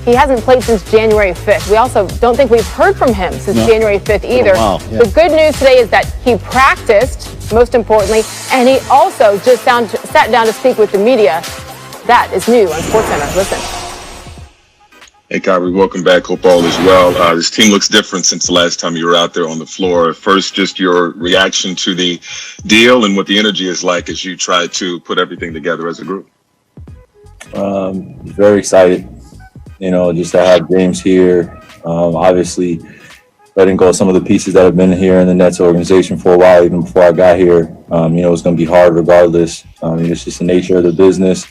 he hasn't played since January 5th. We also don't think we've heard from him since January 5th either. Yeah. The good news today is that he practiced, most importantly, and he also just sat down to speak with the media. That is new on SportsCenter. Listen. Hey, Kyrie, welcome back. Hope all is well. This team looks different since the last time you were out there on the floor. First, just your reaction to the deal and what the energy is like as you try to put everything together as a group. Very excited, just to have James here. Obviously, letting go of some of the pieces that have been here in the Nets organization for a while, even before I got here. It's going to be hard regardless. It's just the nature of the business.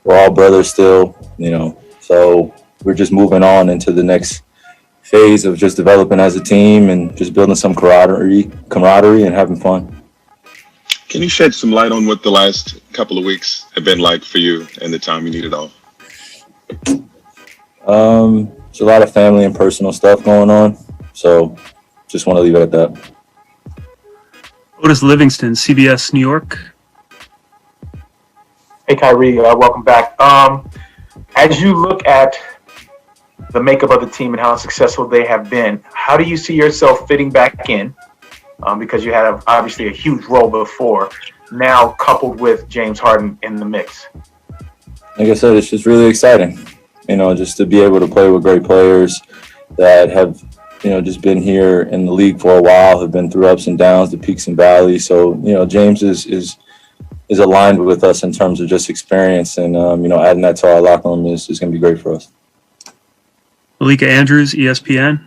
We're all brothers still, so we're just moving on into the next phase of just developing as a team and just building some camaraderie and having fun. Can you shed some light on what the last couple of weeks have been like for you and the time you needed off? There's a lot of family and personal stuff going on, so just want to leave it at that. Otis Livingston, CBS New York. Hey, Kyrie, welcome back. As you look at the makeup of the team and how successful they have been, how do you see yourself fitting back in? Because you had obviously a huge role before, now coupled with James Harden in the mix. Like I said, it's just really exciting, just to be able to play with great players that have, just been here in the league for a while, have been through ups and downs, the peaks and valleys. So, James is aligned with us in terms of just experience, and, adding that to our locker room is going to be great for us. Malika Andrews, ESPN.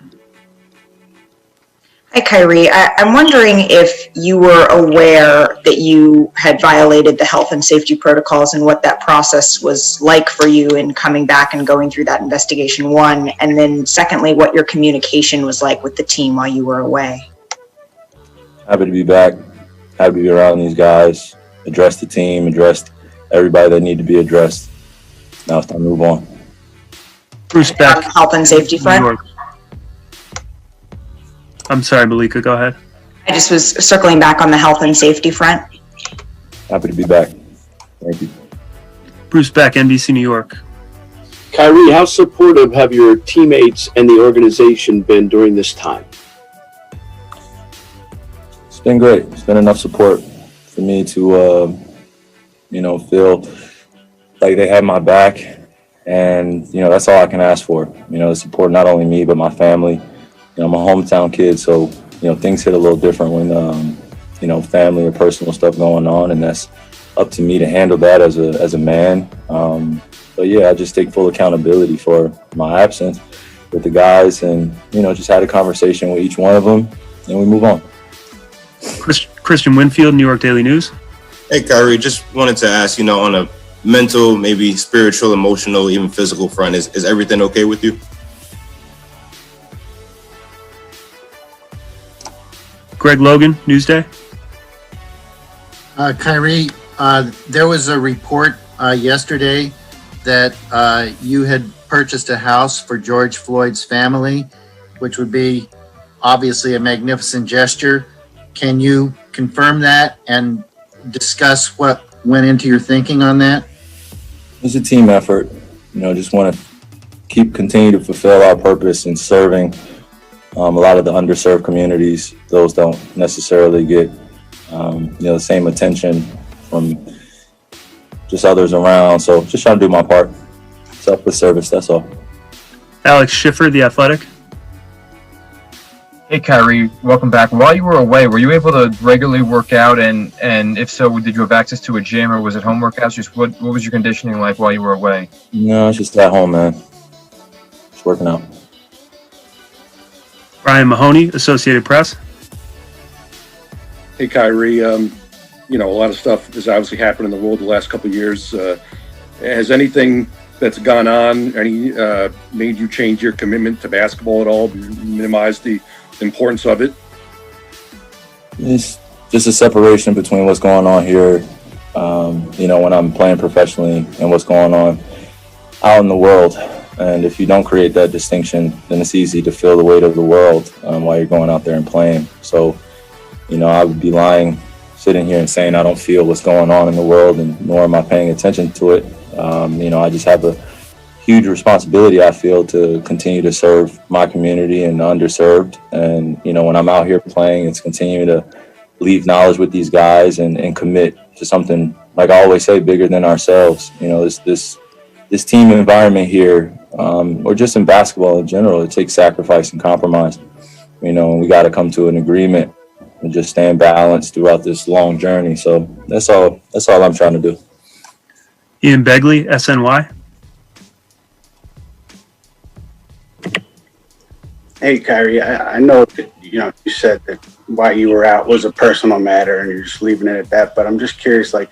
Hi, Kyrie. I'm wondering if you were aware that you had violated the health and safety protocols and what that process was like for you in coming back and going through that investigation, one. And then secondly, what your communication was like with the team while you were away. Happy to be back. Happy to be around these guys, address the team, address everybody that need to be addressed. Now it's time to move on. Bruce Beck, health and safety front. New York. I'm sorry, Malika, go ahead. I just was circling back on the health and safety front. Happy to be back. Thank you. Bruce Beck, NBC New York. Kyrie, how supportive have your teammates and the organization been during this time? It's been great. It's been enough support for me to, feel like they have my back. And, that's all I can ask for, to support not only me, but my family. I'm a hometown kid, so, things hit a little different when, family or personal stuff going on. And that's up to me to handle that as a man. But, yeah, I just take full accountability for my absence with the guys and, just had a conversation with each one of them and we move on. Christian Winfield, New York Daily News. Hey, Kyrie, just wanted to ask, on a mental, maybe spiritual, emotional, even physical front, is everything okay with you? Greg Logan, Newsday. Kyrie, there was a report yesterday that you had purchased a house for George Floyd's family, which would be obviously a magnificent gesture. Can you confirm that and discuss what went into your thinking on that? It's a team effort. Just want to continue to fulfill our purpose in serving a lot of the underserved communities. Those don't necessarily get, the same attention from just others around. So just trying to do my part. Selfless service, that's all. Alex Schiffer, The Athletic. Hey, Kyrie, welcome back. While you were away, were you able to regularly work out? And if so, did you have access to a gym or was it home workouts? Just what was your conditioning like while you were away? No, it's just at home, man. Just working out. Brian Mahoney, Associated Press. Hey, Kyrie, a lot of stuff has obviously happened in the world the last couple of years. Has anything that's gone on made you change your commitment to basketball at all, minimize the importance of it? It's just a separation between what's going on here, when I'm playing professionally and what's going on out in the world. And if you don't create that distinction, then it's easy to feel the weight of the world while you're going out there and playing. So, I would be lying sitting here and saying I don't feel what's going on in the world, and nor am I paying attention to it. I just have a huge responsibility, I feel, to continue to serve my community and the underserved. And, you know, when I'm out here playing, it's continuing to leave knowledge with these guys and commit to something, like I always say, bigger than ourselves. You know, this team environment here, or just in basketball in general, it takes sacrifice and compromise. You know, and we got to come to an agreement and just stay balanced throughout this long journey. So that's all I'm trying to do. Ian Begley, SNY. Hey, Kyrie, I know that, you know, you said that why you were out was a personal matter and you're just leaving it at that. But I'm just curious, like,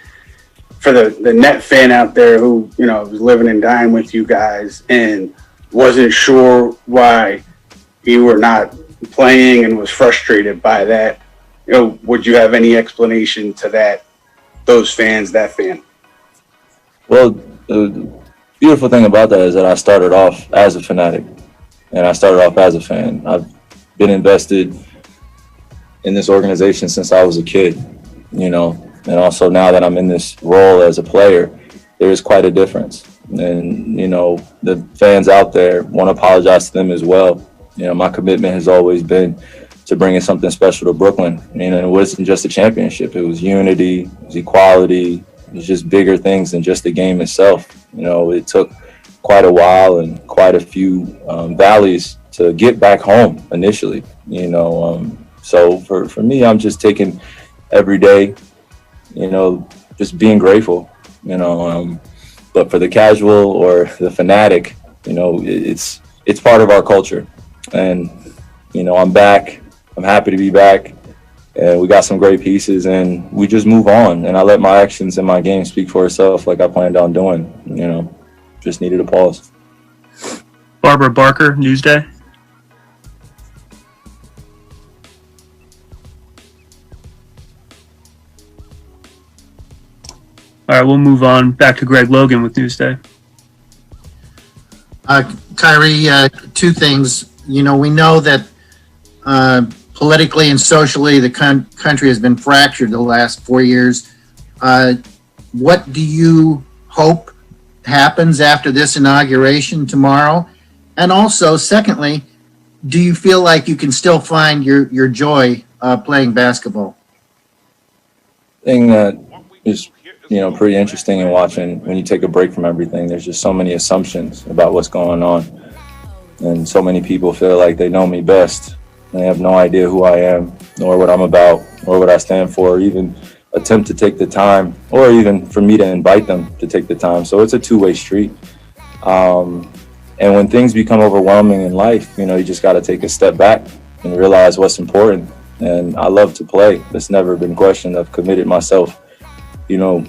for the net fan out there who, you know, was living and dying with you guys and wasn't sure why you were not playing and was frustrated by that, you know, would you have any explanation to that, those fans, that fan? Well, the beautiful thing about that is that I started off as a fanatic and I started off as a fan. I've been invested in this organization since I was a kid, you know, and also now that I'm in this role as a player, there is quite a difference. And, you know, the fans out there, want to apologize to them as well. You know, my commitment has always been to bringing something special to Brooklyn. You know, it wasn't just a championship. It was unity, it was equality. It was just bigger things than just the game itself. You know, it took quite a while and quite a few valleys to get back home initially, you know. So for me, I'm just taking every day, you know, just being grateful, you know. But for the casual or the fanatic, you know, it's part of our culture. And, you know, I'm back. I'm happy to be back. And we got some great pieces and we just move on. And I let my actions and my game speak for itself like I planned on doing, you know. Just needed a pause. Barbara Barker, Newsday. All right, we'll move on back to Greg Logan with Newsday. Kyrie, two things. You know, we know that politically and socially the country has been fractured the last 4 years. What do you hope happens after this inauguration tomorrow? And also, secondly, do you feel like you can still find your joy playing basketball? Thing that is, you know, pretty interesting in watching when you take a break from everything. There's just so many assumptions about what's going on. And so many people feel like they know me best. And they have no idea who I am, nor what I'm about, or what I stand for, or even attempt to take the time, or even for me to invite them to take the time. So it's a two-way street. And when things become overwhelming in life, you know, you just got to take a step back and realize what's important. And I love to play. That's never been questioned. I've committed myself, you know,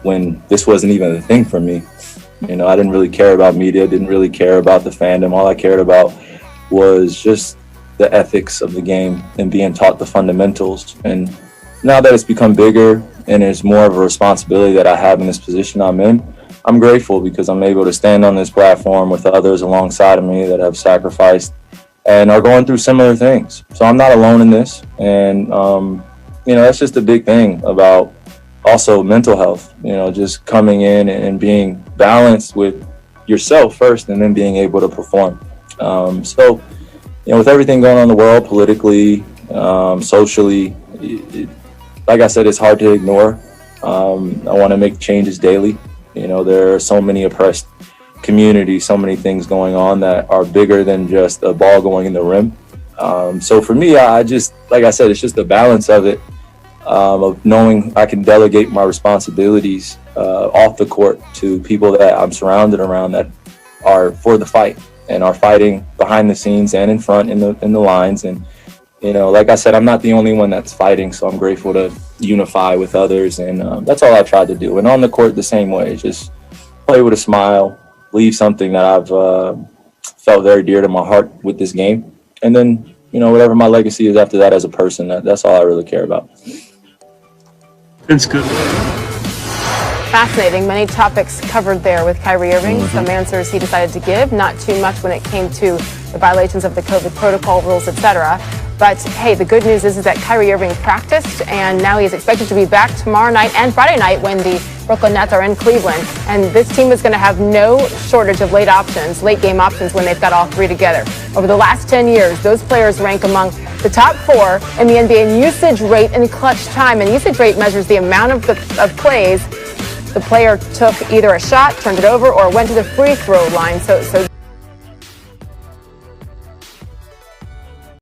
when this wasn't even a thing for me. You know, I didn't really care about media, didn't really care about the fandom. All I cared about was just the ethics of the game and being taught the fundamentals. And now that it's become bigger and there's more of a responsibility that I have in this position I'm in, I'm grateful because I'm able to stand on this platform with others alongside of me that have sacrificed and are going through similar things. So I'm not alone in this. And, you know, that's just a big thing about also mental health, you know, just coming in and being balanced with yourself first and then being able to perform. So, you know, with everything going on in the world, politically, socially, like I said, it's hard to ignore. I want to make changes daily. You know, there are so many oppressed communities, so many things going on that are bigger than just a ball going in the rim. So for me, I just, like I said, it's just the balance of it, of knowing I can delegate my responsibilities off the court to people that I'm surrounded around that are for the fight and are fighting behind the scenes and in front in the lines. And, you know, like I said, I'm not the only one that's fighting, so I'm grateful to unify with others. And that's all I've tried to do. And on the court, the same way, just play with a smile, leave something that I've felt very dear to my heart with this game. And then, you know, whatever my legacy is after that as a person, that's all I really care about. That's good. Fascinating. Many topics covered there with Kyrie Irving. Some answers he decided to give, not too much when it came to the violations of the COVID protocol rules, etc. But hey, the good news is that Kyrie Irving practiced, and now he is expected to be back tomorrow night and Friday night when the Brooklyn Nets are in Cleveland. And this team is going to have no shortage of late game options when they've got all three together. Over the last 10 years, those players rank among the top 4 in the NBA in usage rate and clutch time. And usage rate measures the amount of plays the player took either a shot, turned it over, or went to the free throw line. So